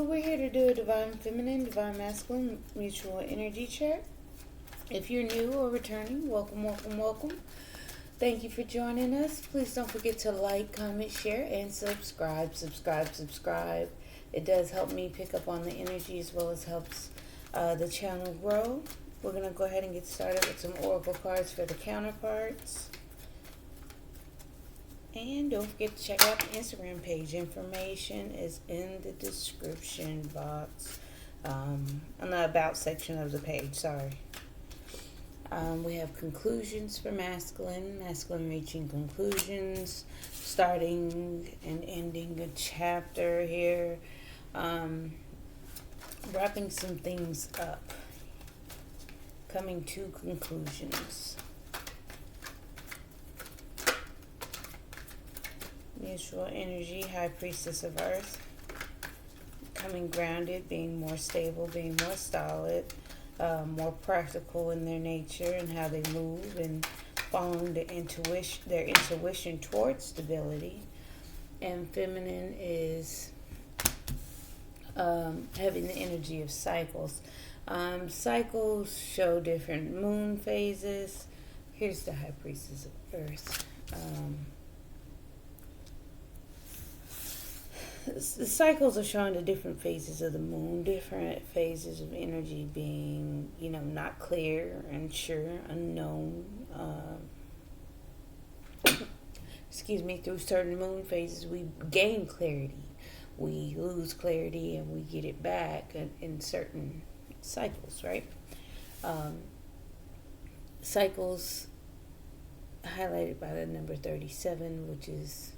we're here to do a divine feminine, divine masculine mutual energy check. If you're new or returning, welcome, welcome, welcome. Thank you for joining us. Please don't forget to like, comment, share, and subscribe. Subscribe. It does help me pick up on the energy as well as helps the channel grow. We're going to go ahead and get started with some oracle cards for the counterparts. And don't forget to check out the Instagram page. Information is in the description box. On the about section of the page, sorry. We have conclusions for masculine reaching conclusions, starting and ending a chapter here, wrapping some things up, coming to conclusions. Mutual energy, High Priestess of Earth, coming grounded, being more stable, being more solid, more practical in their nature and how they move, and following their intuition towards stability. And feminine is having the energy of cycles. Cycles show different moon phases. Here's the High Priestess of Earth. The cycles are showing the different phases of the moon, different phases of energy being, not clear, unsure, unknown. Through certain moon phases, we gain clarity. We lose clarity and we get it back in certain cycles, right? Cycles highlighted by the number 37, which is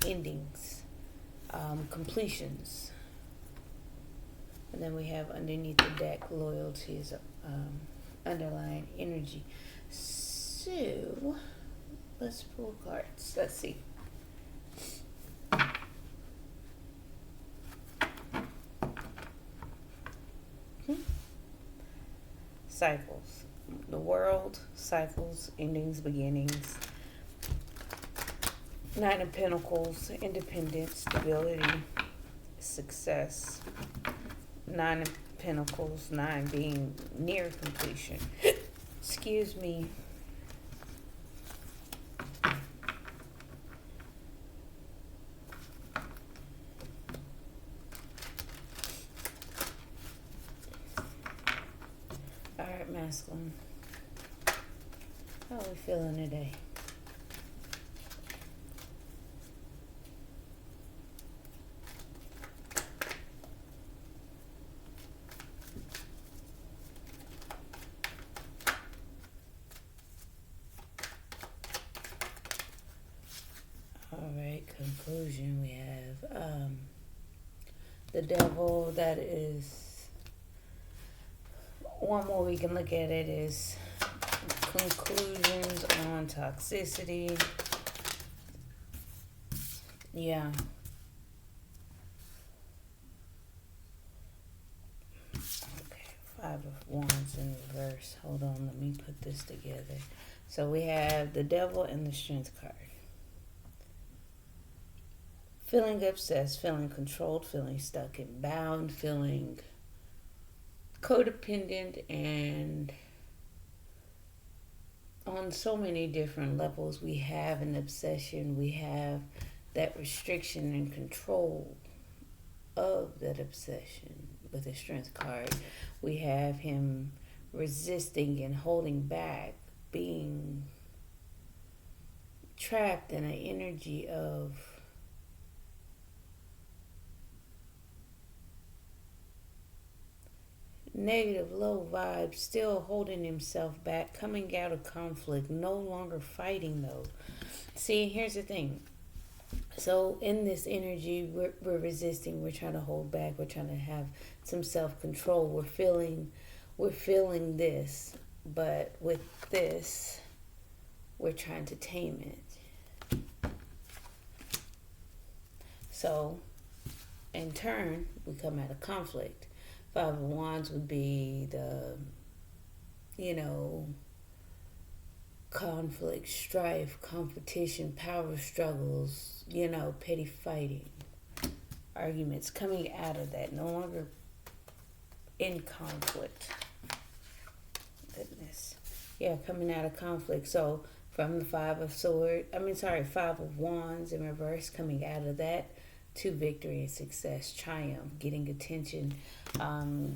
endings, completions. And then we have underneath the deck, loyalty is underlying energy. So, let's pull cards. Let's see. Cycles. The world, cycles, endings, beginnings. Nine of Pentacles, independence, stability, success. Nine of Pentacles, 9 being near completion. Excuse me. Alright, masculine. How are we feeling today? Alright, conclusion. We have the devil. That is one more we can look at. It is conclusions on toxicity. Yeah. Okay, 5 of Wands in reverse. Hold on, let me put this together. So we have the devil and the strength card. Feeling obsessed, feeling controlled, feeling stuck and bound, feeling codependent, and on so many different levels. We have an obsession, we have that restriction and control of that obsession with the strength card. We have him resisting and holding back, being trapped in an energy of negative, low vibes, still holding himself back, coming out of conflict, no longer fighting though. See, here's the thing. So in this energy, we're resisting, we're trying to hold back, we're trying to have some self-control. We're feeling this, but with this, we're trying to tame it. So, in turn, we come out of conflict. 5 of Wands would be the, conflict, strife, competition, power struggles, petty fighting. arguments, coming out of that, no longer in conflict. Goodness. Yeah, coming out of conflict. So from the Five of Wands in reverse, coming out of that to victory and success, triumph, getting attention,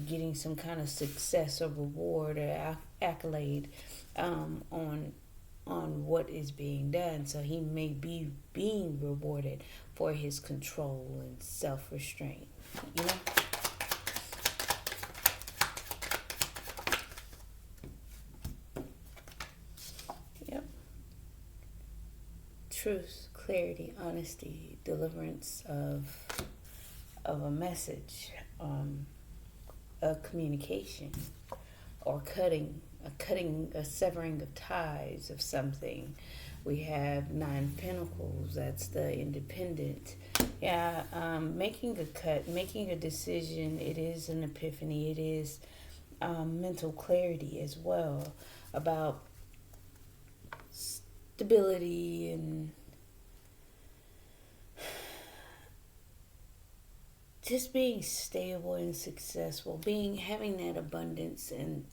getting some kind of success or reward or accolade on what is being done. So he may be being rewarded for his control and self-restraint. You know? Yep. Truth, clarity, honesty, deliverance of a message, a communication, or a severing of ties of something. We have Nine of Pentacles. That's the independent. Yeah, making a cut, making a decision. It is an epiphany. It is mental clarity as well about stability and just being stable and successful, having that abundance and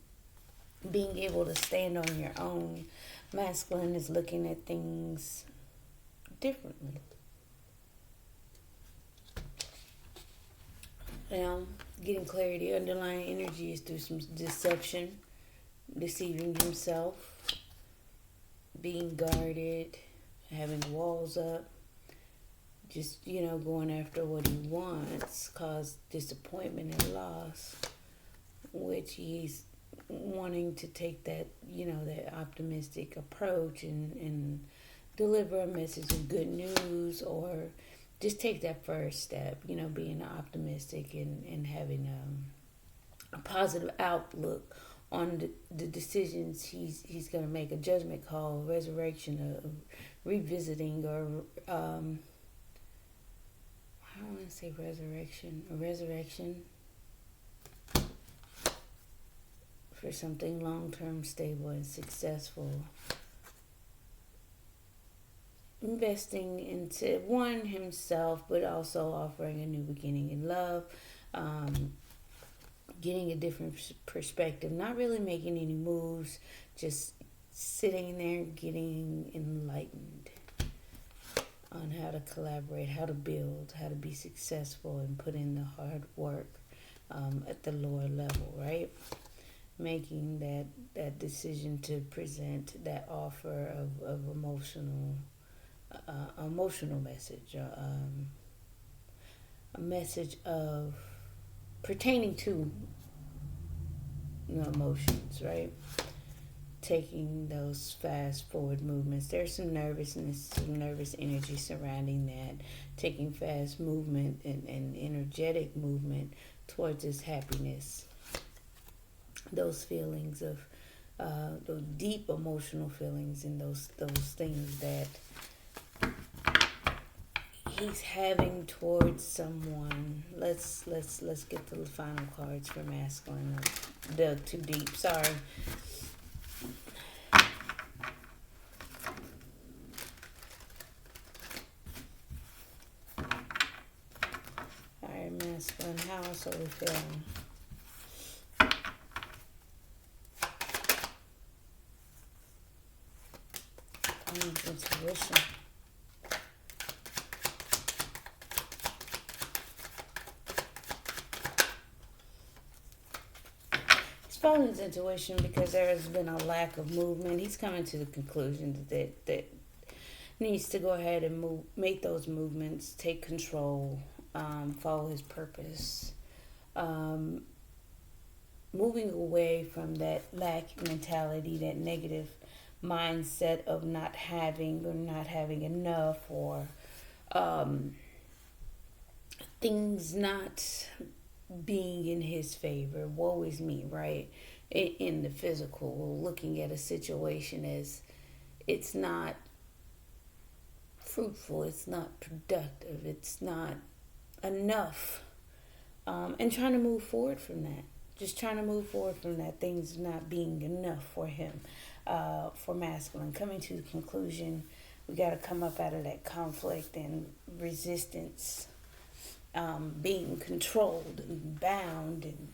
being able to stand on your own. Masculine is looking at things differently. Now, getting clarity, underlying energy is through some deception, deceiving himself, being guarded, having walls up, just, going after what he wants, cause disappointment and loss, which he's wanting to take that, that optimistic approach and deliver a message of good news, or just take that first step, being optimistic and having a positive outlook on the decisions he's going to make, a judgment call, resurrection, revisiting, or I don't want to say a resurrection for something long-term, stable, and successful. Investing into himself, but also offering a new beginning in love, getting a different perspective, not really making any moves, just sitting there getting enlightened on how to collaborate, how to build, how to be successful, and put in the hard work at the lower level, right? Making that decision to present that offer of emotional message, a message of pertaining to emotions, right? Taking those fast forward movements. There's some nervousness, some nervous energy surrounding that. Taking fast movement and energetic movement towards his happiness. Those feelings of those deep emotional feelings and those things that he's having towards someone. Let's get to the final cards for masculine. Dug too deep. Sorry. Alright, masculine. How else are we feeling? Intuition. He's following his intuition because there has been a lack of movement. He's coming to the conclusion that needs to go ahead and make those movements, take control, follow his purpose, moving away from that lack mentality, that negative mindset of not having enough, or things not being in his favor. Woe is me, right? In the physical, looking at a situation as it's not fruitful, it's not productive, it's not enough, and trying to move forward from that. Just trying to move forward from that. Things not being enough for him. For masculine, coming to the conclusion, we got to come up out of that conflict and resistance being controlled and bound, and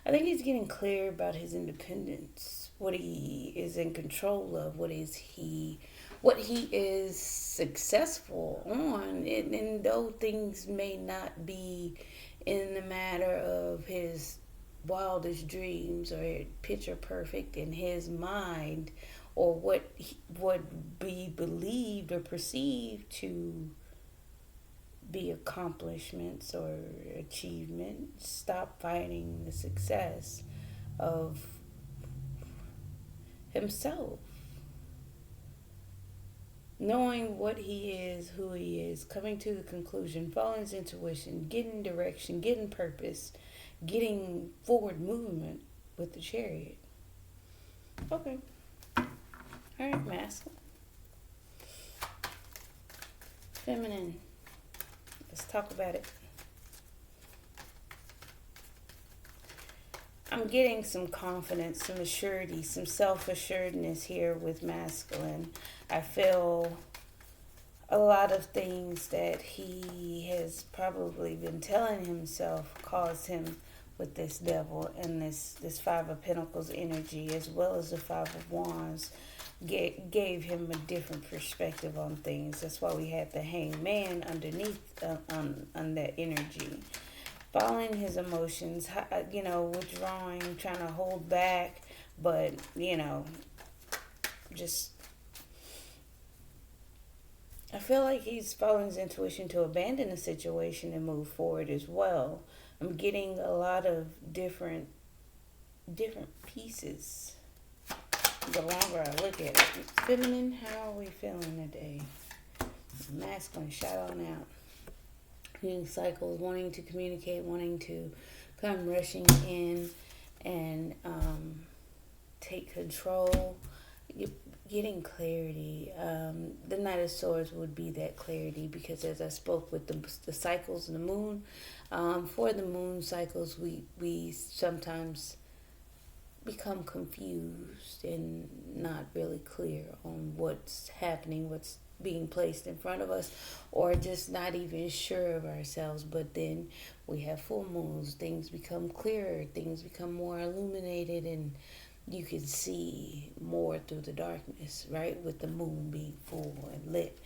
I think he's getting clear about his independence, what he is in control of, what he is successful on, and though things may not be in the matter of his wildest dreams or picture perfect in his mind, or what would be believed or perceived to be accomplishments or achievements. Stop fighting the success of himself. Knowing what he is, who he is, coming to the conclusion, following his intuition, getting direction, getting purpose, getting forward movement with the chariot. Okay. All right, masculine. Feminine. Let's talk about it. I'm getting some confidence, some assurity, some self-assuredness here with masculine. I feel a lot of things that he has probably been telling himself caused him with this devil and this Five of Pentacles energy, as well as the Five of Wands, gave him a different perspective on things. That's why we had the Hangman underneath on that energy. Following his emotions, withdrawing, trying to hold back, but, just, I feel like he's following his intuition to abandon the situation and move forward as well. I'm getting a lot of different pieces the longer I look at it. Feminine, how are we feeling today? Masculine, shout on out. Needing cycles, wanting to communicate, wanting to come rushing in and take control, getting clarity. The Knight of Swords would be that clarity, because as I spoke with the cycles and the moon, for the moon cycles, we sometimes become confused and not really clear on what's happening, what's being placed in front of us, or just not even sure of ourselves. But then we have full moons, things become clearer, things become more illuminated, and you can see more through the darkness, right? With the moon being full and lit.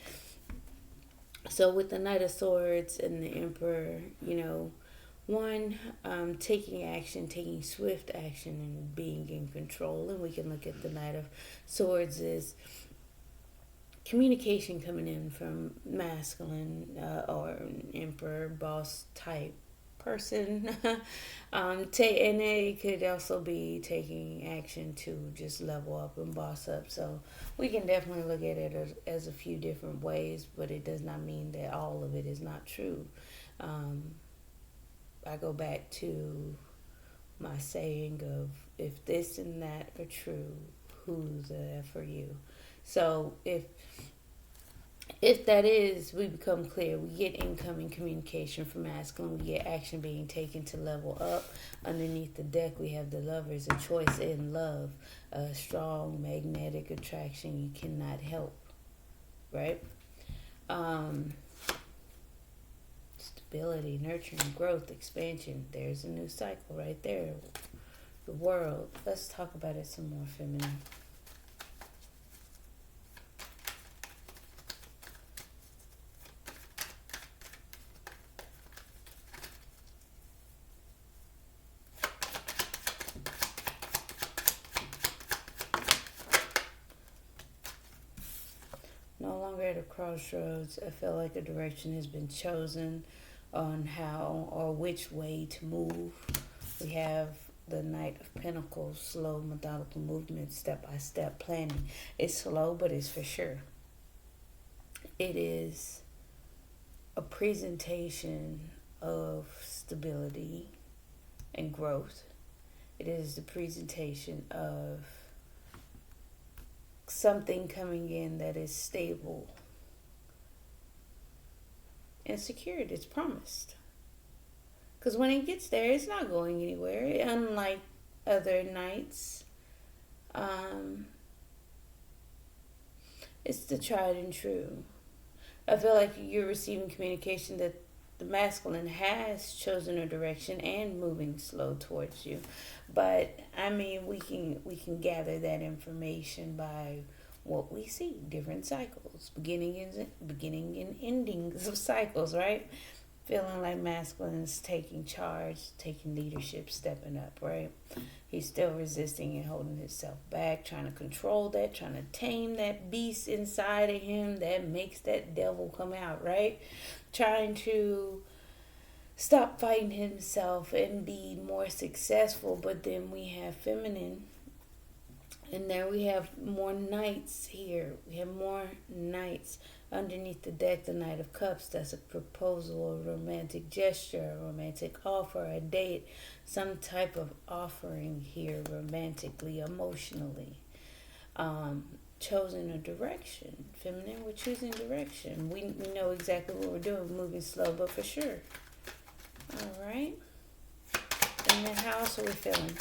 So with the Knight of Swords and the Emperor, one, taking action, taking swift action, and being in control. And we can look at the Knight of Swords as communication coming in from masculine or an Emperor boss type person. And it could also be taking action to just level up and boss up. So we can definitely look at it as a few different ways, but it does not mean that all of it is not true. I go back to my saying of, if this and that are true, who's the F for you? So if that is, we become clear. We get incoming communication from masculine. We get action being taken to level up. Underneath the deck, we have the Lovers, a choice in love, a strong magnetic attraction you cannot help, right? Stability, nurturing, growth, expansion. There's a new cycle right there. The World. Let's talk about it some more, feminine. No longer at a crossroads. I feel like a direction has been chosen on how or which way to move. We have the Knight of Pentacles, slow, methodical movement, step-by-step planning. It's slow, but it's for sure. It is a presentation of stability and growth. It is the presentation of something coming in that is stable and secured. It's promised. Because when it gets there, it's not going anywhere. Unlike other nights. It's the tried and true. I feel like you're receiving communication that the masculine has chosen a direction and moving slow towards you. But I mean, we can gather that information by what we see, different cycles, beginning and endings of cycles, right? Feeling like masculine is taking charge, taking leadership, stepping up, right? He's still resisting and holding himself back, trying to control that, trying to tame that beast inside of him that makes that devil come out, right? Trying to stop fighting himself and be more successful. But then we have feminine, and there we have more knights here. We have more knights underneath the deck. The Knight of Cups, that's a proposal, a romantic gesture, a romantic offer, a date, some type of offering here, romantically, emotionally. Chosen a direction. Feminine, we're choosing direction. We know exactly what we're doing, moving slow, but for sure. All right. And then how else are we feeling?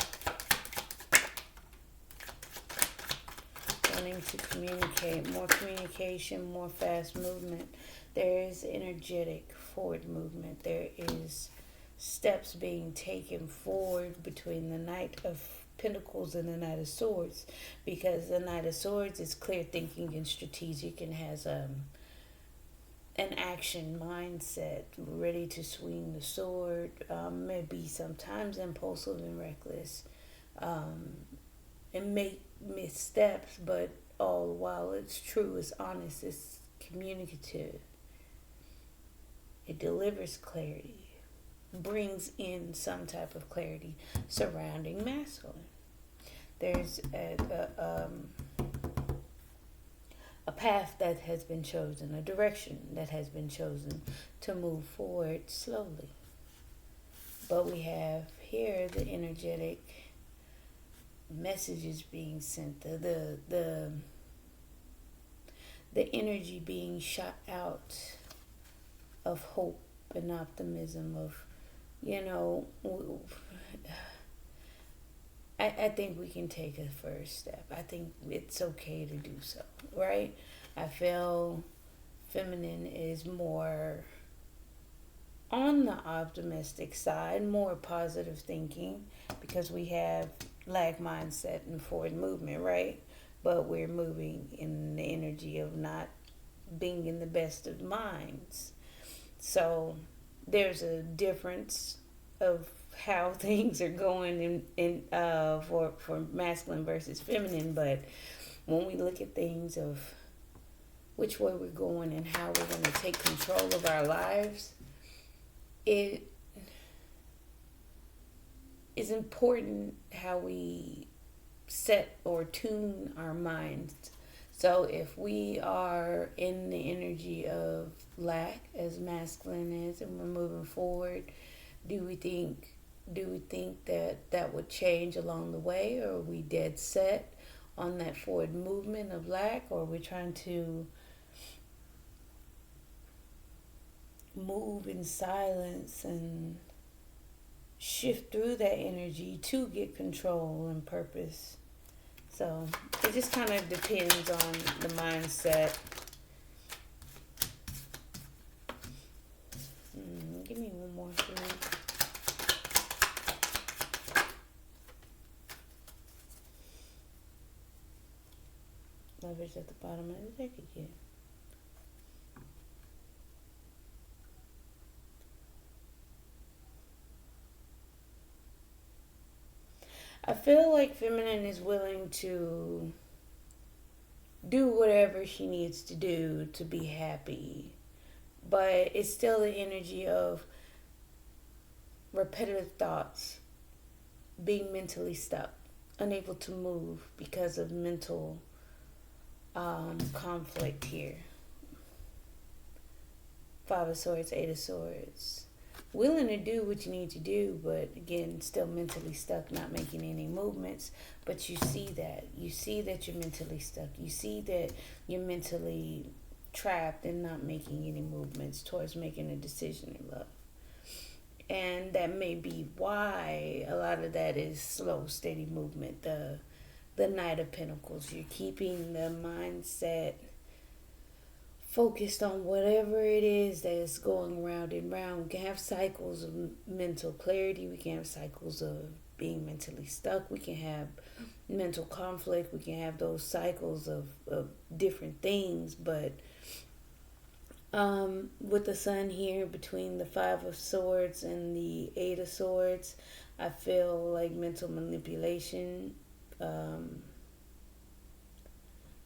Wanting to communicate, more communication, more fast movement. There is energetic forward movement. There is steps being taken forward between the Knight of Pentacles and the Knight of Swords, because the Knight of Swords is clear thinking and strategic and has an action mindset, ready to swing the sword, maybe sometimes impulsive and reckless, and make missteps, but all the while it's true, it's honest, it's communicative. It delivers clarity, brings in some type of clarity surrounding masculine. There's a path that has been chosen, a direction that has been chosen to move forward slowly. But we have here the energetic messages being sent, the energy being shot out of hope and optimism, of, you know, I think we can take a first step. I think it's okay to do so, right? I feel feminine is more on the optimistic side, more positive thinking, because we have lag mindset and forward movement, right? But we're moving in the energy of not being in the best of minds. So there's a difference of how things are going for masculine versus feminine. But when we look at things of which way we're going and how we're going to take control of our lives, it is important how we set or tune our minds. So if we are in the energy of lack, as masculine is, and we're moving forward, do we think that would change along the way, or are we dead set on that forward movement of lack, or are we trying to move in silence and shift through that energy to get control and purpose? So it just kind of depends on the mindset. Give me one more thing. Leverage at the bottom of the deck again. I feel like feminine is willing to do whatever she needs to do to be happy, but it's still the energy of repetitive thoughts, being mentally stuck, unable to move because of mental conflict here. Five of Swords, Eight of Swords. Willing to do what you need to do, but again, still mentally stuck, not making any movements. But you see that. You see that you're mentally stuck. You see that you're mentally trapped and not making any movements towards making a decision in love. And that may be why a lot of that is slow, steady movement. The Knight of Pentacles. You're keeping the mindset focused on whatever it is that is going round and round. We can have cycles of mental clarity. We can have cycles of being mentally stuck. We can have mental conflict. We can have those cycles of different things. But with the sun here between the Five of Swords and the Eight of Swords, I feel like mental manipulation,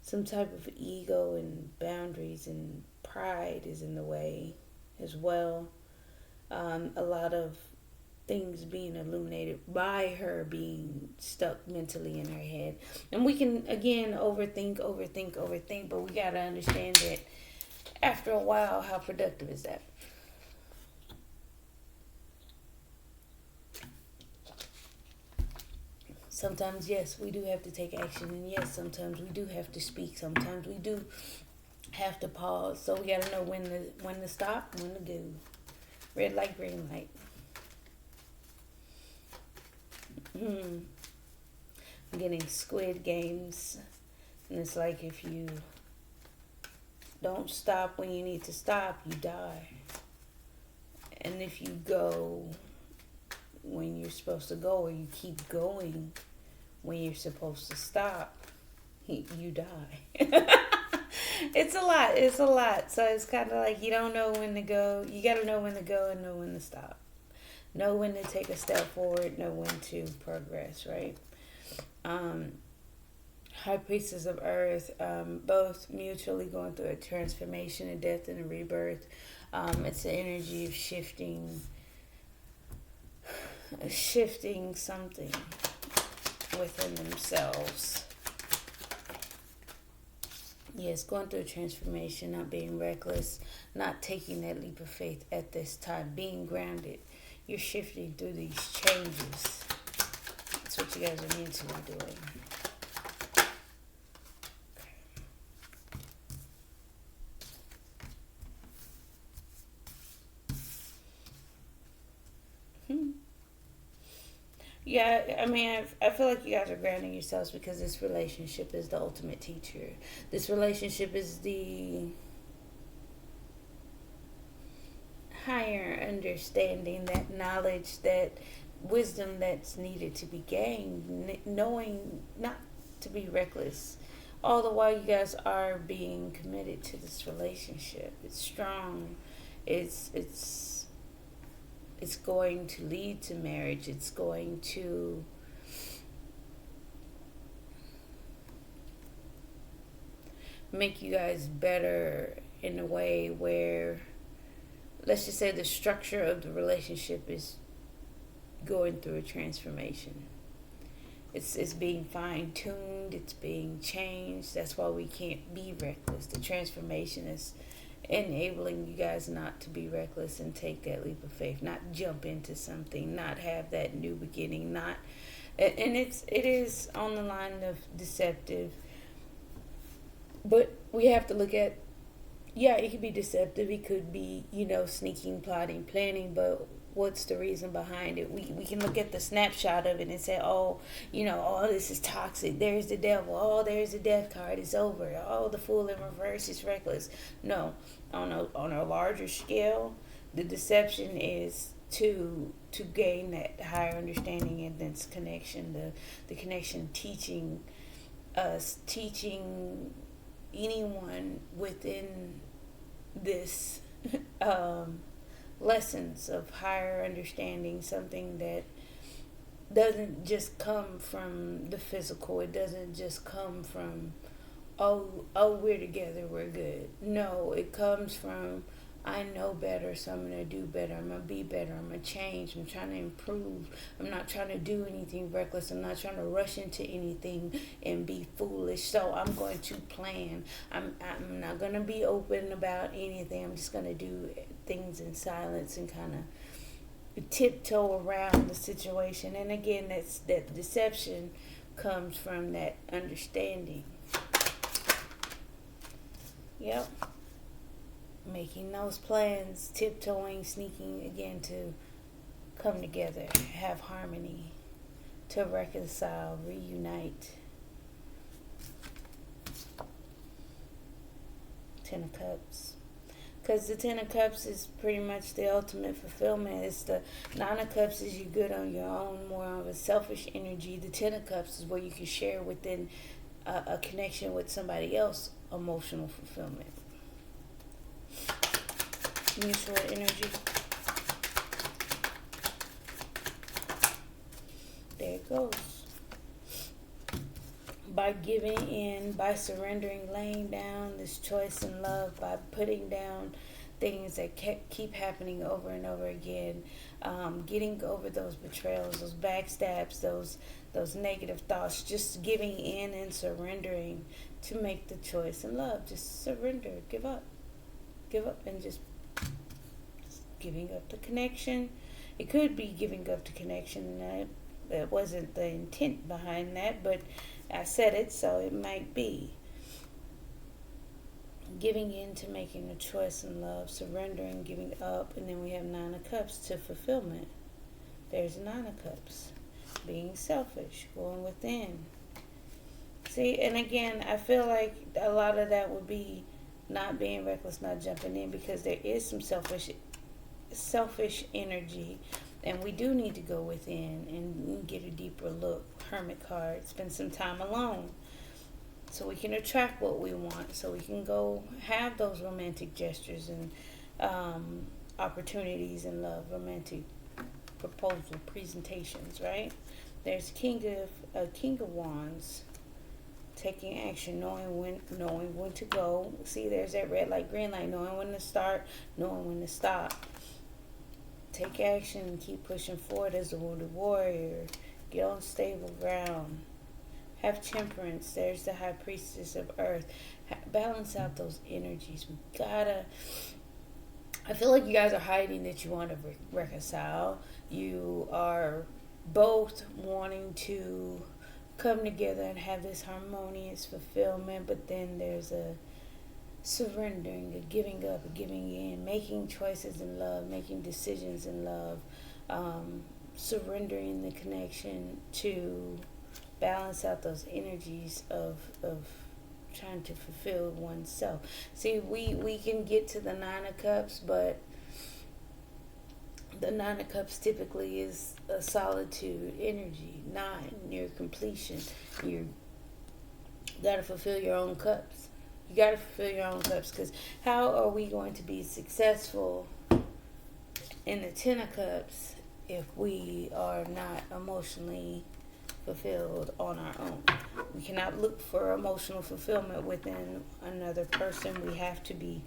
some type of ego and boundaries and pride is in the way as well. A lot of things being illuminated by her being stuck mentally in her head. And we can, again, overthink, but we got to understand that after a while, how productive is that? Sometimes, yes, we do have to take action, and yes, sometimes we do have to speak. Sometimes we do have to pause. So we got to know when to stop, when to do. Red light, green light. I'm getting Squid Games, and it's like if you don't stop when you need to stop, you die. And if you go when you're supposed to go, or you keep going when you're supposed to stop, you die. It's a lot. So it's kind of like you don't know when to go. You got to know when to go and know when to stop. Know when to take a step forward, know when to progress, right? High Priestess of Earth, both mutually going through a transformation, a death and a rebirth. It's the energy of shifting something within themselves. Yes, going through a transformation, not being reckless, not taking that leap of faith at this time, being grounded. You're shifting through these changes. That's what you guys are mentally doing. Yeah, I mean, I feel like you guys are grounding yourselves because this relationship is the ultimate teacher. This relationship is the higher understanding, that knowledge, that wisdom that's needed to be gained, knowing not to be reckless. All the while you guys are being committed to this relationship. It's strong. It's going to lead to marriage. It's going to make you guys better in a way where, let's just say, the structure of the relationship is going through a transformation. It's being fine-tuned. It's being changed. That's why we can't be reckless. The transformation is enabling you guys not to be reckless and take that leap of faith, not jump into something, not have that new beginning, and it is on the line of deceptive. But we have to look at, yeah, it could be deceptive. It could be, sneaking, plotting, planning, but what's the reason behind it? We can look at the snapshot of it and say, oh, this is toxic. There's the devil. Oh, there's the death card. It's over. Oh, the fool in reverse is reckless. No, on a larger scale, the deception is to gain that higher understanding and this connection. The connection teaching anyone within this lessons of higher understanding, something that doesn't just come from the physical. It doesn't just come from, oh, we're together, we're good. No, it comes from, I know better, so I'm going to do better. I'm going to be better. I'm going to change. I'm trying to improve. I'm not trying to do anything reckless. I'm not trying to rush into anything and be foolish. So I'm going to plan. I'm not going to be open about anything. I'm just going to do things in silence and kind of tiptoe around the situation. And again, that deception comes from that understanding. Yep. Making those plans, tiptoeing, sneaking, again, to come together, have harmony, to reconcile, reunite, Ten of Cups. Because the Ten of Cups is pretty much the ultimate fulfillment. It's the Nine of Cups is you good on your own, more of a selfish energy. The Ten of Cups is where you can share within a connection with somebody else, emotional fulfillment. Mutual energy. There it goes. By giving in, by surrendering, laying down this choice in love, by putting down things that keep happening over and over again, getting over those betrayals, those backstabs, those negative thoughts, just giving in and surrendering to make the choice in love. Just surrender, give up, and just giving up the connection. It could be giving up the connection. That wasn't the intent behind that, but I said it, so it might be. Giving in to making a choice in love, surrendering, giving up, and then we have Nine of Cups to fulfillment. There's Nine of Cups. Being selfish, going within. See, and again, I feel like a lot of that would be not being reckless, not jumping in, because there is some selfish energy. And we do need to go within and get a deeper look. Hermit card. Spend some time alone. So we can attract what we want. So we can go have those romantic gestures and opportunities in love. Romantic proposal presentations, right? There's King of Wands. Taking action, knowing when to go. See, there's that red light, green light. Knowing when to start, knowing when to stop. Take action and keep pushing forward as a wounded warrior. Get on stable ground. Have temperance. There's the high priestess of earth. Balance out those energies. I feel like you guys are hiding that you want to reconcile. You are both wanting to come together and have this harmonious fulfillment, but then there's a surrendering, a giving up, a giving in, making choices in love, making decisions in love, surrendering the connection to balance out those energies of trying to fulfill oneself. See, we can get to the Nine of Cups, but the Nine of Cups typically is a solitude energy. Nine, near completion. You got to fulfill your own cups. You got to fulfill your own cups, because how are we going to be successful in the Ten of Cups if we are not emotionally fulfilled on our own? We cannot look for emotional fulfillment within another person. We have to be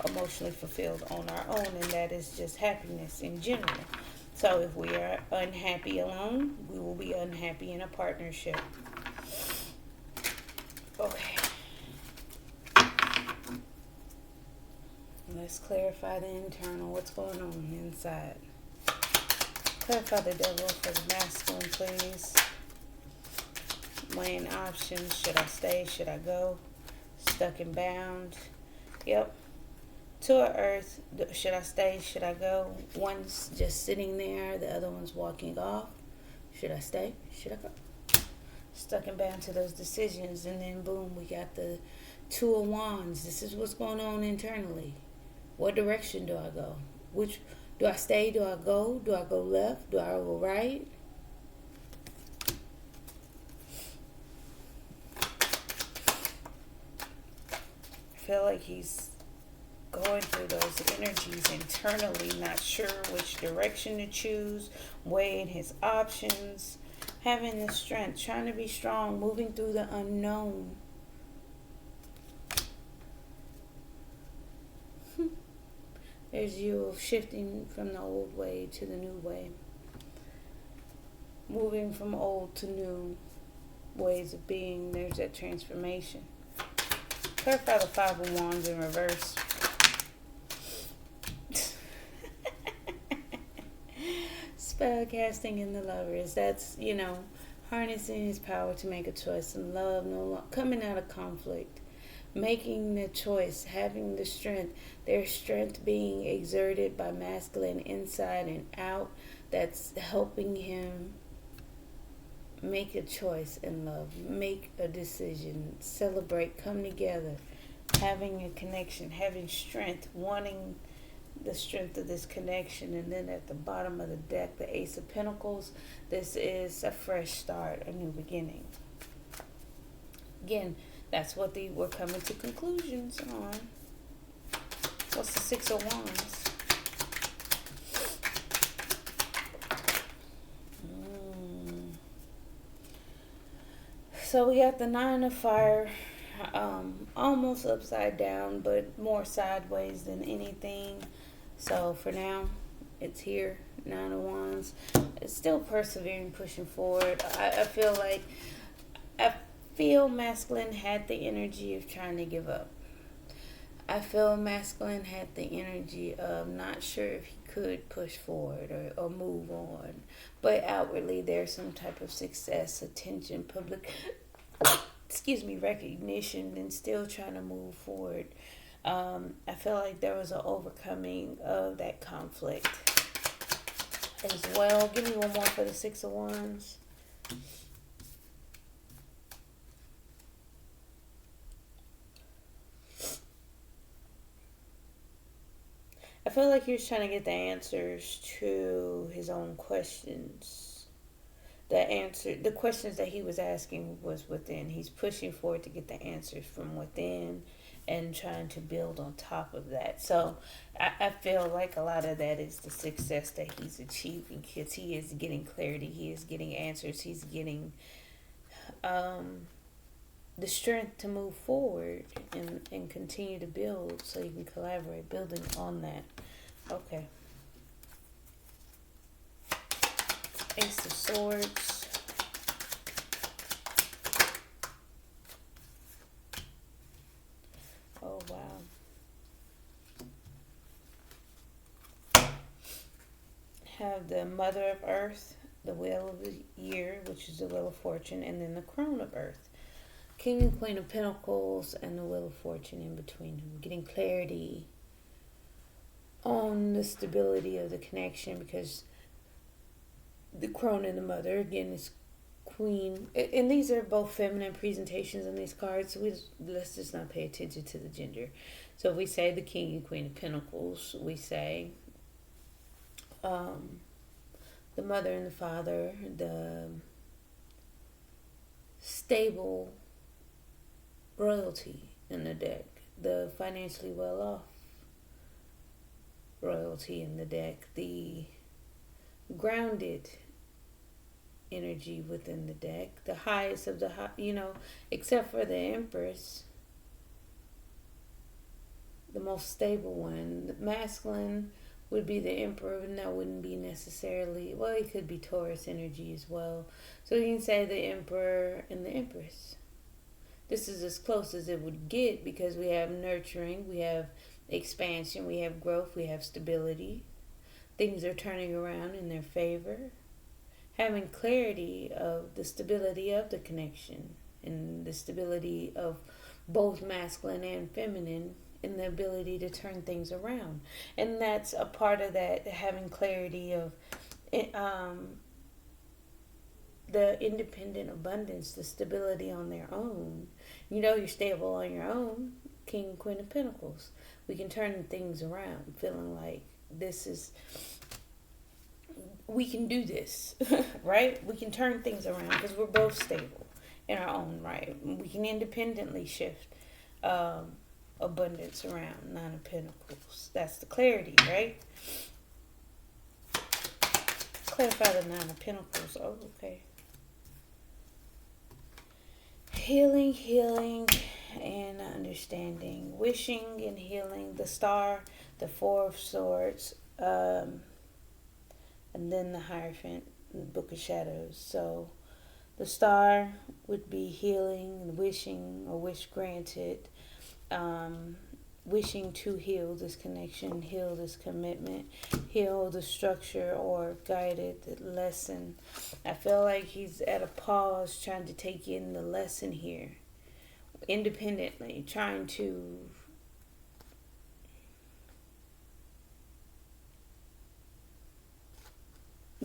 emotionally fulfilled on our own, and that is just happiness in general. So if we are unhappy alone, we will be unhappy in a partnership. Okay. Let's clarify the internal. What's going on inside? Clarify the devil for the masculine, please. Weighing options. Should I stay? Should I go? Stuck and bound. Yep. Two of earth. Should I stay? Should I go? One's just sitting there. The other one's walking off. Should I stay? Should I go? Stuck and bound to those decisions. And then boom, we got the Two of Wands. This is what's going on internally. What direction do I go? Which do I stay? Do I go? Do I go left? Do I go right? I feel like he's going through those energies internally, not sure which direction to choose, weighing his options, having the strength, trying to be strong, moving through the unknown. There's you shifting from the old way to the new way. Moving from old to new ways of being. There's that transformation. Clarify the Five of Wands in reverse. Spell casting in the Lovers. That's, harnessing his power to make a choice in love, coming out of conflict. Making the choice, having the strength, their strength being exerted by masculine inside and out, that's helping him make a choice in love, make a decision, celebrate, come together, having a connection, having strength, wanting the strength of this connection. And then at the bottom of the deck, the Ace of Pentacles, this is a fresh start, a new beginning. Again, that's what we're coming to conclusions on. What's the Six of Wands? So we got the Nine of Fire, almost upside down, but more sideways than anything. So for now, it's here. Nine of Wands. It's still persevering, pushing forward. I feel masculine had the energy of trying to give up. I feel masculine had the energy of not sure if he could push forward or move on. But outwardly, there's some type of success, attention, public, recognition, and still trying to move forward. I feel like there was an overcoming of that conflict as well. Give me one more for the Six of Wands. I feel like he was trying to get the answers to his own questions. The questions that he was asking was within. He's pushing forward to get the answers from within and trying to build on top of that. So I feel like a lot of that is the success that he's achieving, because he is getting clarity, he is getting answers, he's getting the strength to move forward and continue to build so you can collaborate, building on that. Okay. Ace of Swords. Oh, wow. Have the Mother of Earth, the Wheel of the Year, which is the Wheel of Fortune, and then the Crown of Earth. King and Queen of Pentacles and the Wheel of Fortune in between them. Getting clarity on the stability of the connection, because the Crone and the Mother, again, is Queen. And these are both feminine presentations on these cards, so let's just not pay attention to the gender. So if we say the King and Queen of Pentacles, we say the Mother and the Father, the stable royalty in the deck, the financially well off royalty in the deck, the grounded energy within the deck, the highest of the high, except for the Empress, the most stable one. The masculine would be the Emperor, and that wouldn't be necessarily, well, it could be Taurus energy as well. So you can say the Emperor and the Empress. This is as close as it would get, because we have nurturing, we have expansion, we have growth, we have stability. Things are turning around in their favor. Having clarity of the stability of the connection and the stability of both masculine and feminine, and the ability to turn things around. And that's a part of that, having clarity of the independent abundance, the stability on their own. You're stable on your own, King and Queen of Pentacles. We can turn things around, feeling like we can do this, right? We can turn things around because we're both stable in our own right. We can independently shift abundance around. Nine of Pentacles. That's the clarity, right? Clarify the Nine of Pentacles. Oh, okay. Healing, and understanding. Wishing and healing. The Star, the Four of Swords, and then the Hierophant, the Book of Shadows. So the Star would be healing and wishing, or wish granted. Wishing to heal this connection, heal this commitment, heal the structure or guided lesson. I feel like he's at a pause trying to take in the lesson here independently, trying to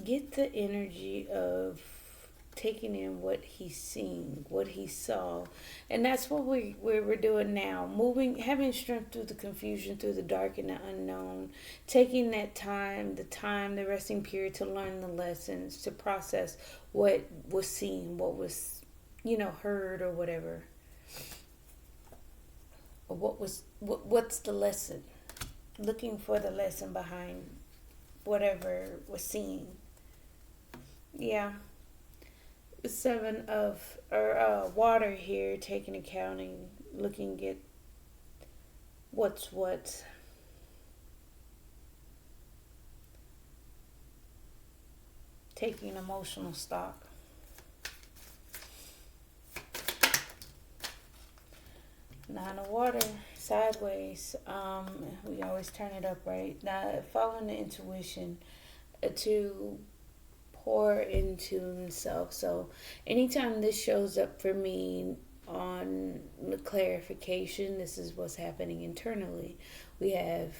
get the energy of taking in what he's seen, what he saw. And that's what we're doing now. Moving, having strength through the confusion, through the dark and the unknown. Taking that time, the resting period to learn the lessons, to process what was seen, what was, heard or whatever. Or what's the lesson? Looking for the lesson behind whatever was seen. Yeah. Seven of water here, taking accounting, looking at what's what. Taking emotional stock. Nine of water, sideways. We always turn it upright. Now, following the intuition to pour into himself. So anytime this shows up for me on the clarification, this is what's happening internally. We have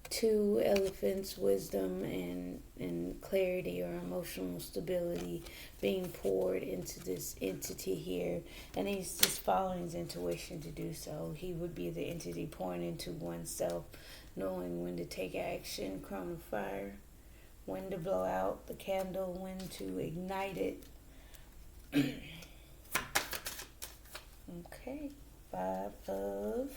two elephants, wisdom and clarity or emotional stability being poured into this entity here, and he's just following his intuition to do so. He would be the entity pouring into oneself, knowing when to take action. Crown of fire, when to blow out the candle, when to ignite it. Okay, Five of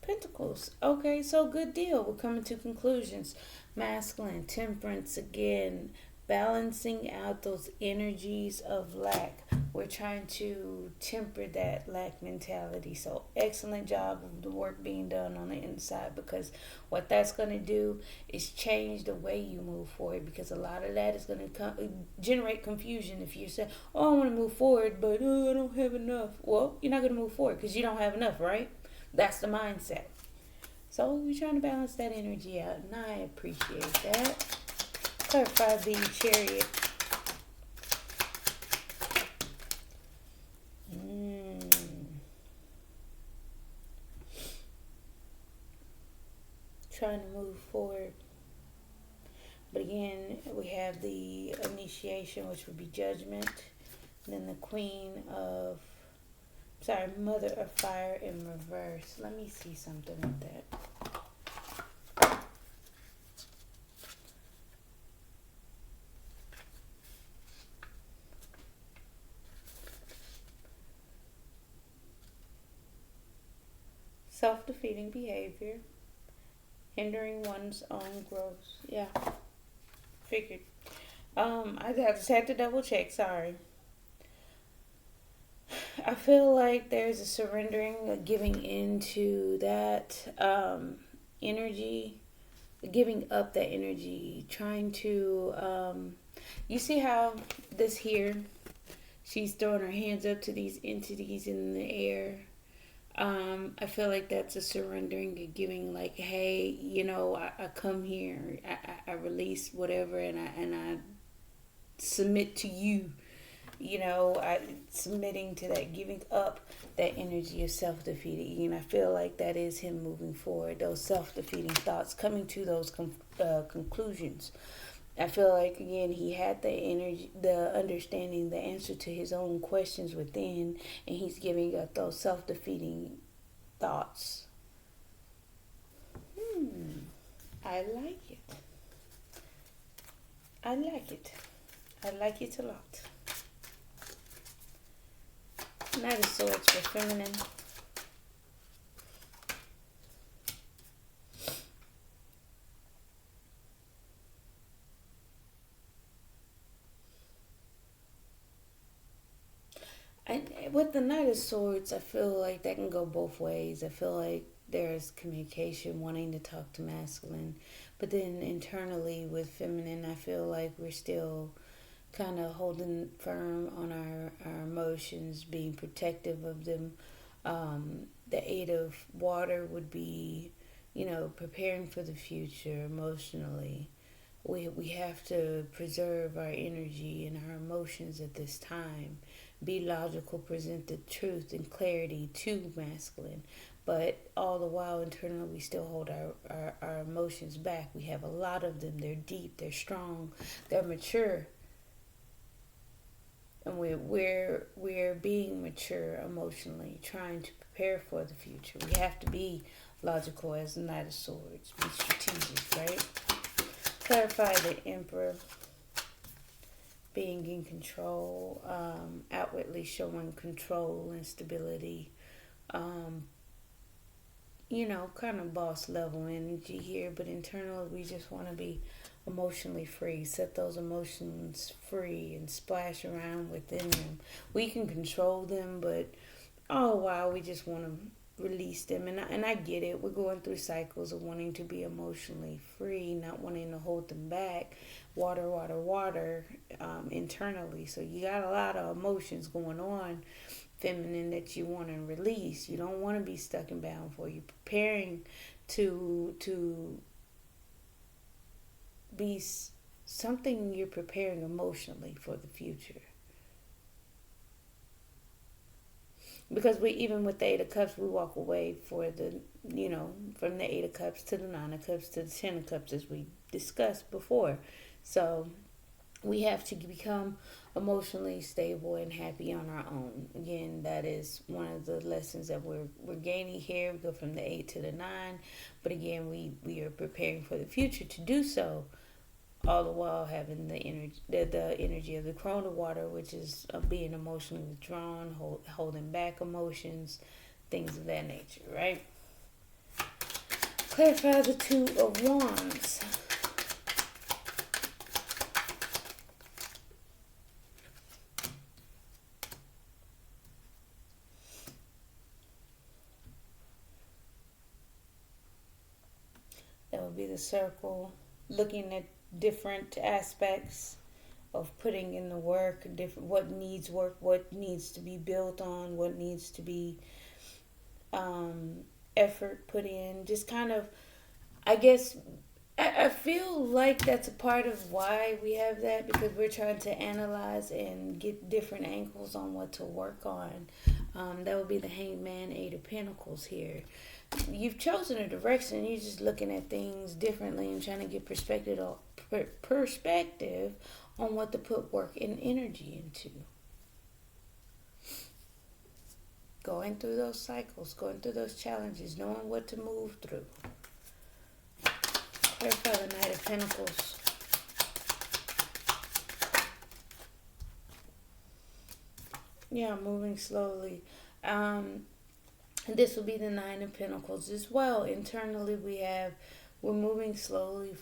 Pentacles. Okay, so good deal. We're coming to conclusions. Masculine, temperance again, balancing out those energies of lack. We're trying to temper that lack mentality. So excellent job of the work being done on the inside, because what that's going to do is change the way you move forward, because a lot of that is going to generate confusion. If you say, oh, I want to move forward, but I don't have enough. Well, you're not going to move forward because you don't have enough, right? That's the mindset. So we're trying to balance that energy out, and I appreciate that. Clarify the Chariot. Trying to move forward. But again, we have the initiation, which would be judgment. And then the Mother of Fire in reverse. Let me see something with that. Self-defeating behavior. Hindering one's own growth. Yeah. Figured. I just had to double check. Sorry. I feel like there's a surrendering, a giving into that energy, giving up that energy, trying to, you see how this here, she's throwing her hands up to these entities in the air. I feel like that's a surrendering, a giving, like, hey, I come here, I release whatever, and I submit to you. I submitting to that, giving up that energy of self-defeating. I feel like that is him moving forward. Those self-defeating thoughts, coming to those conclusions. I feel like, again, he had the energy, the understanding, the answer to his own questions within, and he's giving up those self-defeating thoughts. I like it. I like it. I like it a lot. Knight of Swords for feminine. With the Knight of Swords, I feel like that can go both ways. I feel like there's communication, wanting to talk to masculine, but then internally with feminine, I feel like we're still kind of holding firm on our emotions, being protective of them. The Eight of Water would be, preparing for the future emotionally. We have to preserve our energy and our emotions at this time. Be logical, present the truth and clarity to masculine. But all the while, internally, we still hold our emotions back. We have a lot of them. They're deep, they're strong, they're mature. and we're being mature emotionally, trying to prepare for the future. We have to be logical as the Knight of Swords, be strategic, right? Clarify the Emperor, being in control, outwardly showing control and stability. Um, kind of boss level energy here, but internally we just want to be emotionally free. Set those emotions free and splash around within them. We can control them, but oh wow, we just want to release them. And I get it. We're going through cycles of wanting to be emotionally free, not wanting to hold them back. Water, water, water, internally. So you got a lot of emotions going on, feminine, that you want to release. You don't want to be stuck and bound for. You preparing to be something. You're preparing emotionally for the future. Because we, even with the Eight of Cups, we walk away for the, from the Eight of Cups to the Nine of Cups to the Ten of Cups, as we discussed before. So we have to become emotionally stable and happy on our own. Again, that is one of the lessons that we're gaining here. We go from the 8 to the 9, but again, we are preparing for the future to do so, all the while having the energy of the Crone of Water, which is being emotionally withdrawn, holding back emotions, things of that nature, right? Clarify the Two of Wands. That would be the Circle, looking at different aspects of putting in the work, different what needs work, what needs to be built on, what needs to be effort put in. Just kind of, I guess, I feel like that's a part of why we have that, because we're trying to analyze and get different angles on what to work on. That would be the Hangman, Eight of Pentacles here. You've chosen a direction. You're just looking at things differently and trying to get perspective on what to put work and energy into. Going through those cycles, going through those challenges, knowing what to move through. Clarify the Knight of Pentacles. Yeah, moving slowly. This will be the Nine of Pentacles as well. Internally, we're moving slowly,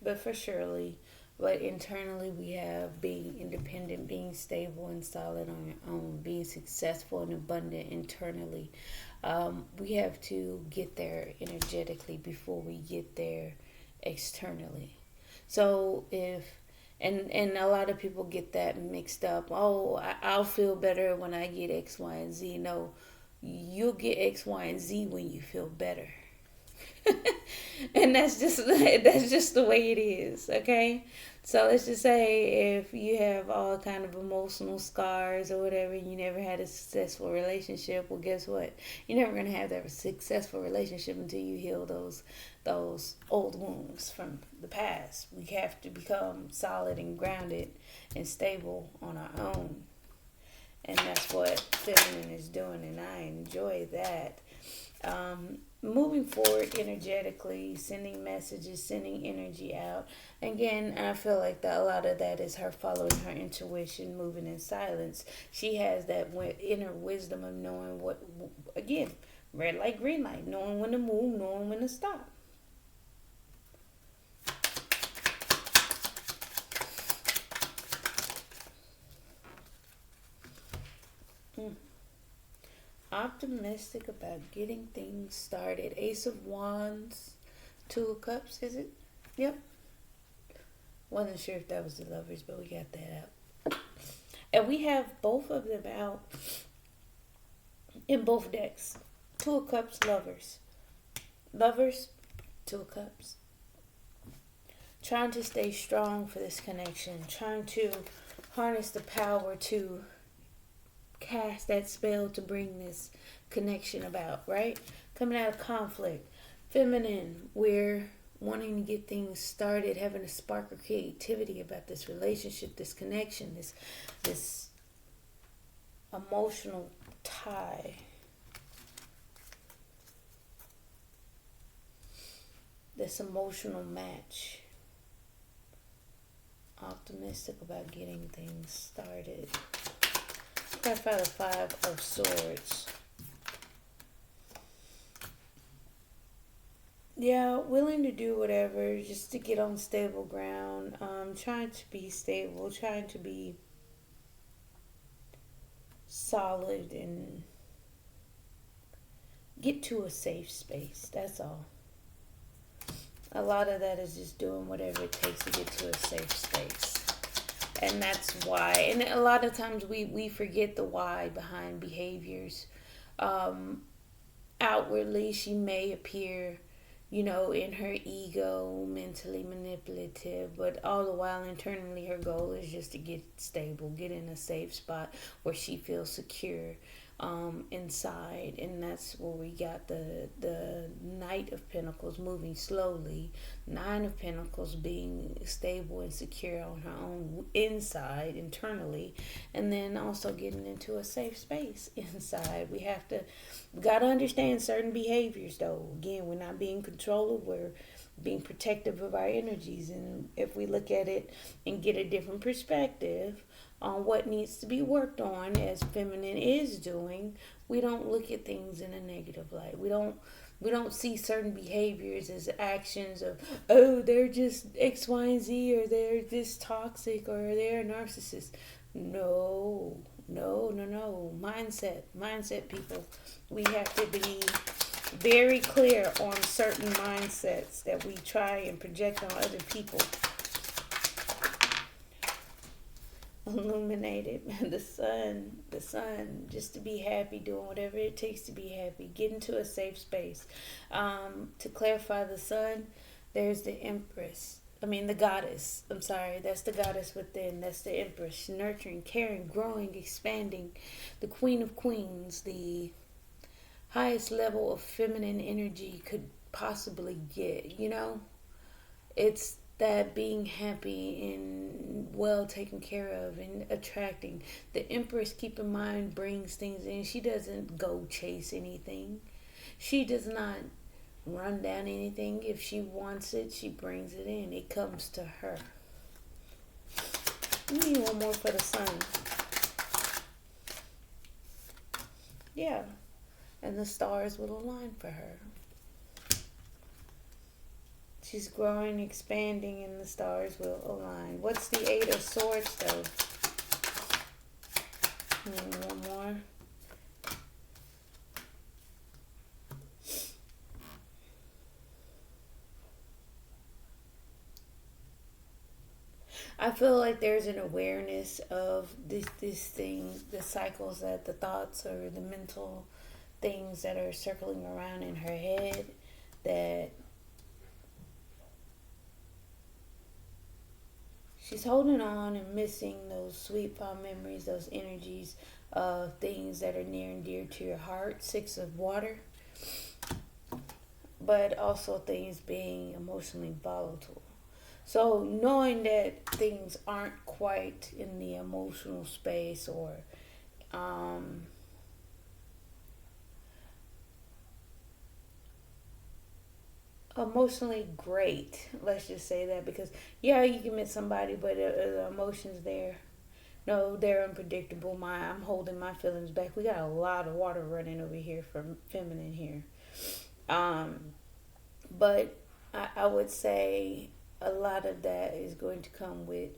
but for surely. But internally, we have being independent, being stable and solid on your own, being successful and abundant internally. We have to get there energetically before we get there externally. So and a lot of people get that mixed up. Oh, I'll feel better when I get X, Y, and Z. No, you'll get X, Y, and Z when you feel better. And that's just the way it is, okay? So let's just say if you have all kind of emotional scars or whatever, you never had a successful relationship, well, guess what? You're never going to have that successful relationship until you heal those old wounds from the past. We have to become solid and grounded and stable on our own. And that's what feminine is doing, and I enjoy that. Moving forward energetically, sending messages, sending energy out. Again, I feel like that a lot of that is her following her intuition, moving in silence. She has that inner wisdom of knowing what, again, red light, green light, knowing when to move, knowing when to stop. Optimistic about getting things started. Ace of Wands, Two of Cups, is it? Yep. Wasn't sure if that was the Lovers, but we got that out. And we have both of them out in both decks. Two of Cups, Lovers. Lovers, Two of Cups. Trying to stay strong for this connection. Trying to harness the power to cast that spell to bring this connection about, right? Coming out of conflict. Feminine, we're wanting to get things started, having a spark of creativity about this relationship, this connection, this emotional tie. This emotional match. Optimistic about getting things started. Clarify the Five of Swords. Yeah, willing to do whatever just to get on stable ground. Trying to be stable, trying to be solid and get to a safe space. That's all. A lot of that is just doing whatever it takes to get to a safe space. And that's why. And a lot of times we forget the why behind behaviors. Outwardly, she may appear, in her ego, mentally manipulative, but all the while internally her goal is just to get stable, get in a safe spot where she feels secure inside. And that's where we got the Knight of Pentacles moving slowly, Nine of Pentacles being stable and secure on her own inside, internally, and then also getting into a safe space inside. We got to understand certain behaviors, though. Again, we're not being controlled, we're being protective of our energies. And if we look at it and get a different perspective on what needs to be worked on, as feminine is doing, we don't look at things in a negative light. We don't see certain behaviors as actions of, oh, they're just X, Y, and Z, or they're just toxic, or they're a narcissist. No. Mindset, people. We have to be very clear on certain mindsets that we try and project on other people. Illuminated. The sun, just to be happy, doing whatever it takes to be happy, get into a safe space. To clarify the sun, there's the Empress. The goddess. I'm sorry, that's the goddess within. That's the Empress. Nurturing, caring, growing, expanding. The Queen of Queens, the highest level of feminine energy could possibly get. It's that being happy and well taken care of and attracting. The Empress, keep in mind, brings things in. She doesn't go chase anything. She does not run down anything. If she wants it, she brings it in. It comes to her. We need one more for the sun. Yeah. And the stars will align for her. She's growing, expanding, and the stars will align. What's the Eight of Swords, though? One more. I feel like there's an awareness of this thing, the cycles, that the thoughts or the mental things that are circling around in her head, that she's holding on and missing those sweet fond memories, those energies of things that are near and dear to your heart. Six of Water. But also things being emotionally volatile. So knowing that things aren't quite in the emotional space or emotionally great, let's just say that, because yeah, you can meet somebody, but the emotions there, no, they're unpredictable. I'm holding my feelings back. We got a lot of water running over here from feminine here. But I would say a lot of that is going to come with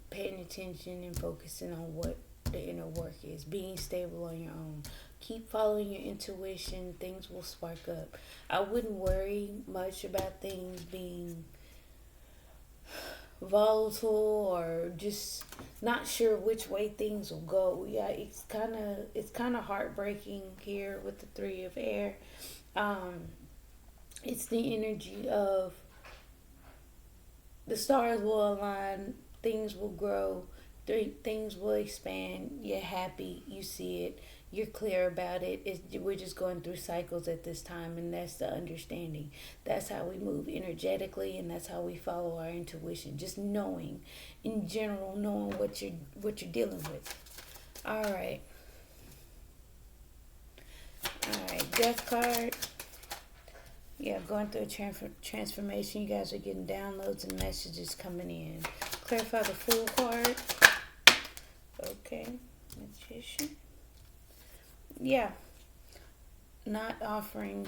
paying attention and focusing on what the inner work is. Being stable on your own. Keep following your intuition. Things will spark up. I wouldn't worry much about things being volatile or just not sure which way things will go. Yeah, it's kind of heartbreaking here with the Three of Air. It's the energy of the stars will align, things will grow, things will expand. You're happy, you see it, you're clear about it. We're just going through cycles at this time, and that's the understanding. That's how we move energetically, and that's how we follow our intuition. Just knowing, in general, knowing what you're dealing with. All right. All right. Death card. Yeah, going through a transformation. You guys are getting downloads and messages coming in. Clarify the Fool card. Okay. Magician. Yeah. Not offering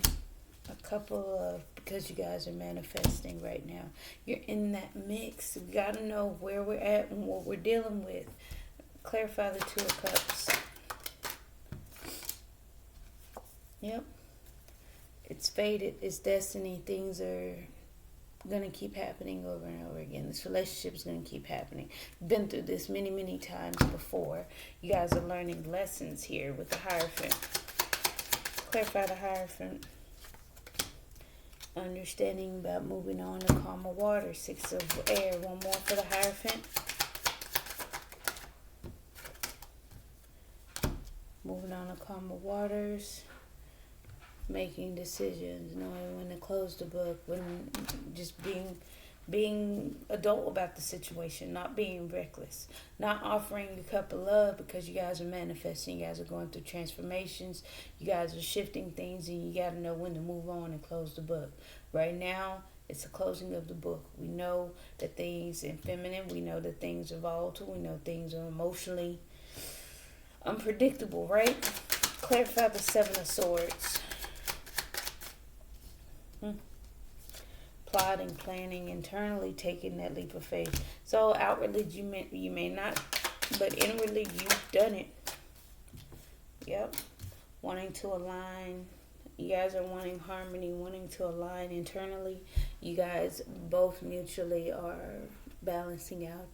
a couple of, because you guys are manifesting right now. You're in that mix. We got to know where we're at and what we're dealing with. Clarify the Two of Cups. Yep. It's fated. It's destiny. Things are going to keep happening over and over again. This relationship is going to keep happening. Been through this many, many times before. You guys are learning lessons here with the Hierophant. Clarify the Hierophant. Understanding about moving on to calmer water. Six of Air. One more for the Hierophant. Moving on to calmer waters. Making decisions, knowing when to close the book, when just being adult about the situation, not being reckless, not offering a cup of love because you guys are manifesting, you guys are going through transformations, you guys are shifting things, and you got to know when to move on and close the book. Right now, it's the closing of the book. We know that things are feminine, we know that things are volatile, we know things are emotionally unpredictable, right? Clarify the Seven of Swords. Plotting, planning, internally taking that leap of faith. So outwardly you may not, but inwardly you've done it. Yep. Wanting to align. You guys are wanting harmony, wanting to align internally. You guys both mutually are balancing out,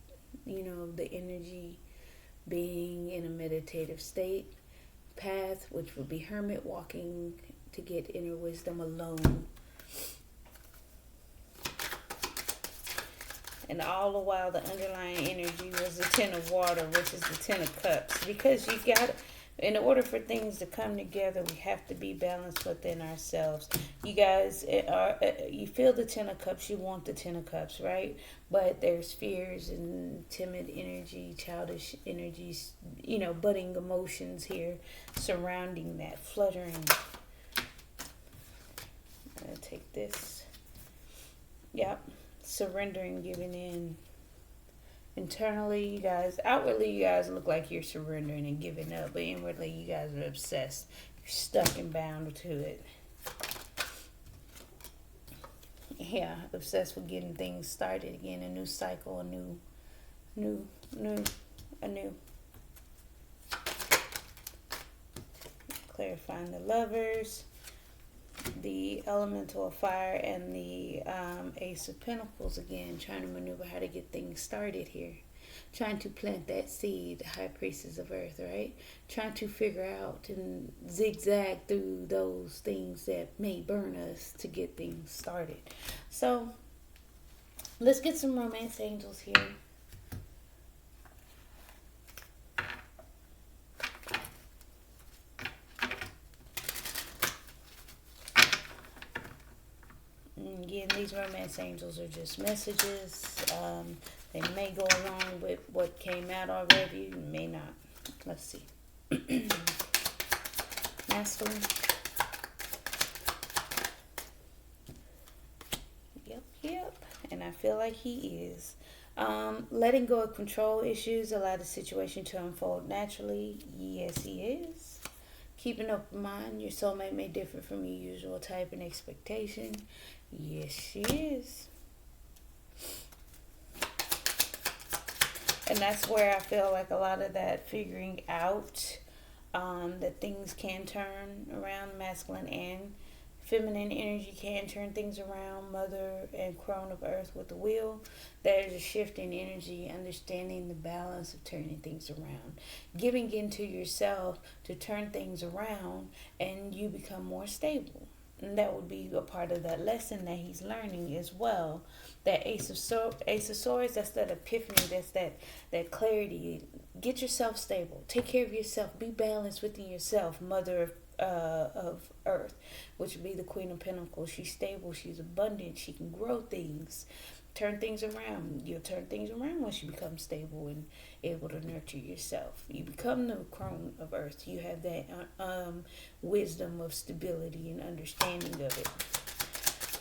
the energy, being in a meditative state. Path, which would be hermit, walking to get inner wisdom alone. And all the while, the underlying energy was the Ten of Water, which is the Ten of Cups. Because you got, in order for things to come together, we have to be balanced within ourselves. You guys you feel the Ten of Cups, you want the Ten of Cups, right? But there's fears and timid energy, childish energies, budding emotions here surrounding that, fluttering. I'm going to take this. Yep. Surrendering, giving in. Internally, you guys, outwardly, you guys look like you're surrendering and giving up, but inwardly, you guys are obsessed. You're stuck and bound to it. Yeah, obsessed with getting things started again, a new cycle, a new. Clarifying the Lovers. The Elemental of Fire and the Ace of Pentacles again, trying to maneuver how to get things started here. Trying to plant that seed, the High Priestess of Earth, right? Trying to figure out and zigzag through those things that may burn us to get things started. So, let's get some romance angels here. Again, these romance angels are just messages. They may go along with what came out already, may not. Let's see. Masculine. Yep. And I feel like he is. Letting go of control issues, allow the situation to unfold naturally. Yes, he is. Keep an open mind. Your soulmate may differ from your usual type and expectation. Yes, she is. And that's where I feel like a lot of that figuring out that things can turn around, masculine and feminine energy can turn things around. Mother and crone of earth with the wheel. There's a shift in energy, understanding the balance of turning things around. Giving into yourself to turn things around and you become more stable. And that would be a part of that lesson that he's learning as well. That Ace of Swords, that's that epiphany, that's that clarity. Get yourself stable. Take care of yourself. Be balanced within yourself. Mother of Earth, which would be the Queen of Pentacles. She's stable. She's abundant. She can grow things. turn things around. You'll turn things around once you become stable and able to nurture yourself. You become the crone of earth. You have that wisdom of stability and understanding of it.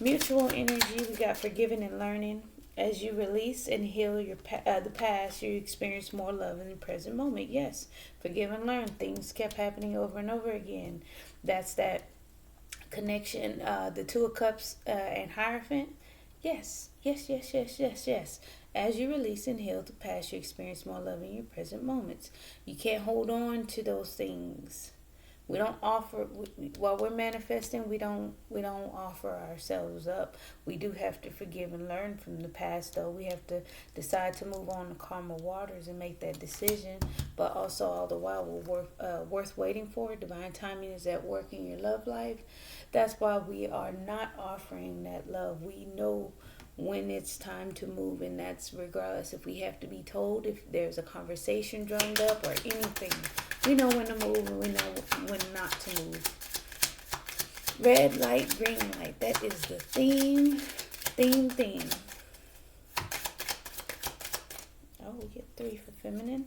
Mutual energy, we got forgiving and learning. As you release and heal the past, you experience more love in the present moment. Yes, forgive and learn. Things kept happening over and over again. That's that connection. The Two of Cups and Hierophant. Yes, yes, yes, yes, yes, yes. As you release and heal the past, you experience more love in your present moments. You can't hold on to those things. We don't offer while we're manifesting. We don't offer ourselves up. We do have to forgive and learn from the past, though. We have to decide to move on to calmer waters and make that decision. But also, all the while, we're worth waiting for. Divine timing is at work in your love life. That's why we are not offering that love. We know when it's time to move, and that's regardless if we have to be told, if there's a conversation drummed up or anything. We know when to move and we know when not to move. Red light, green light. That is the theme. Oh, we get 3 for feminine.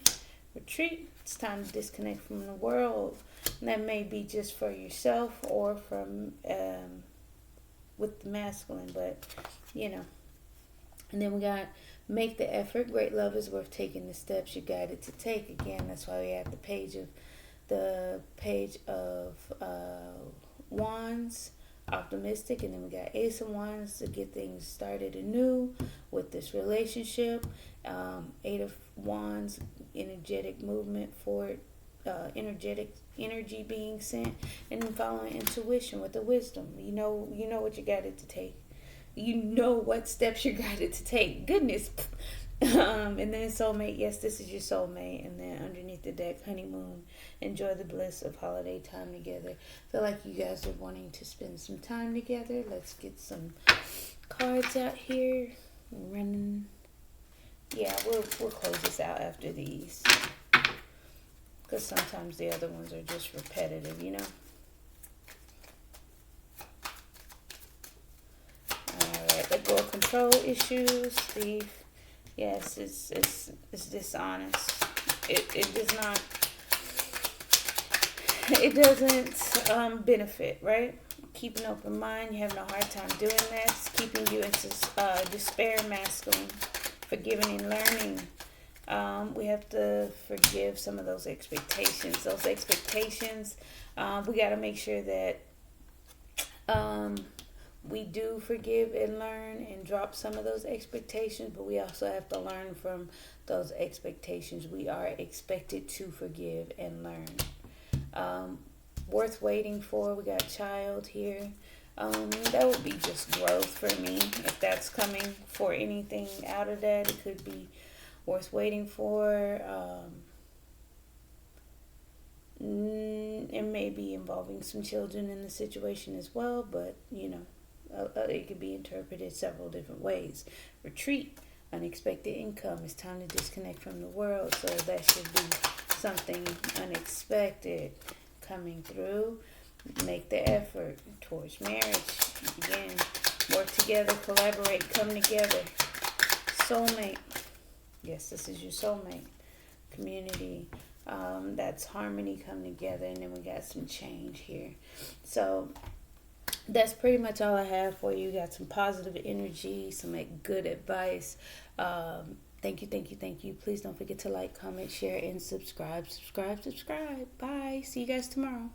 Retreat. It's time to disconnect from the world. And that may be just for yourself or from with the masculine, but you know. And then we got make the effort. Great love is worth taking the steps you're guided to take. Again, that's why we have the page of Wands, optimistic, and then we got Ace of Wands to get things started anew with this relationship. 8 of Wands, energetic movement for energetic energy being sent, and then following intuition with the wisdom. You know what you're guided to take. You know what steps you're guided to take. Goodness. And then soulmate. Yes, this is your soulmate. And then underneath the deck, honeymoon. Enjoy the bliss of holiday time together. Feel like you guys are wanting to spend some time together. Let's get some cards out here. Running. Yeah, we'll close this out after these. Because sometimes the other ones are just repetitive, you know. Alright, let go of control issues. Thief. Yes, it's dishonest. It doesn't benefit, right? Keep an open mind. You're having a hard time doing this. Keeping you into despair, masculine. Forgiving and learning. We have to forgive some of those expectations. Those expectations, we got to make sure that we do forgive and learn and drop some of those expectations, but we also have to learn from those expectations. We are expected to forgive and learn. Worth waiting for, we got child here. That would be just growth for me. If that's coming for anything out of that, it could be worth waiting for. It may be involving some children in the situation as well, but you know, it could be interpreted several different ways. Retreat, unexpected income. It's time to disconnect from the world, so that should be something unexpected coming through. Make the effort towards marriage. Again, work together, collaborate, come together. Soulmate. Yes, this is your soulmate. Community. That's harmony, come together, and then we got some change here. So that's pretty much all I have for you. Got some positive energy, some good advice. Thank you. Please don't forget to like, comment, share, and subscribe. Bye. See you guys tomorrow.